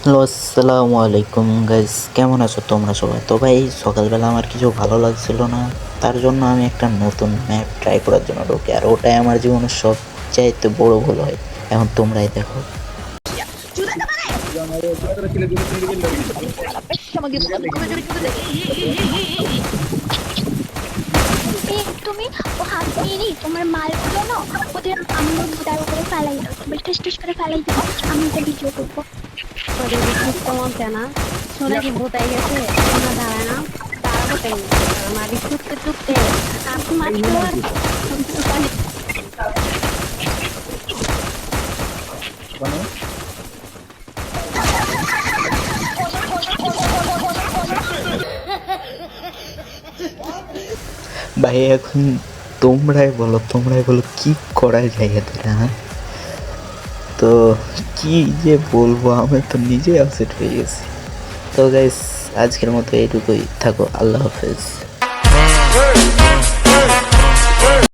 Hello, আসসালামু আলাইকুম guys, কেমন আছো তোমরা সবাই? তো ভাই, সকালবেলা আমার কিছু ভালো লাগছিল না, তার জন্য আমি একটা নতুন ম্যাপ ট্রাই করার জন্য ঢুকি, আর ওটাই আমার জীবনের সবচাইতে বড় ভুল হয়। এখন তোমরাই দেখো। তুমি ও হাত নিয়ে তোমার মালগুলো না ওদের আম্মুর তার উপরে ফেলাই দাও, টেস্ট টেস্ট করে ফেলাই দাও। আমি এটা ভিডিও করবো। ওদের কেমন না শোনা কি ভূতাই গেছে, শোনা দাঁড়ায় না, দাঁড়াবো কেন? মাটি টুকতে টুকতে আপনি মাছগুলো আর ভাই, এখন তোমরাই বলো কি করা যায় এদের, হ্যাঁ? তো কি যে বলবো, আমি তো নিজে আপসেট হয়ে গেছি। তো গাইস, আজকের মতো এইটুকুই থাকো, আল্লাহ হাফেজ।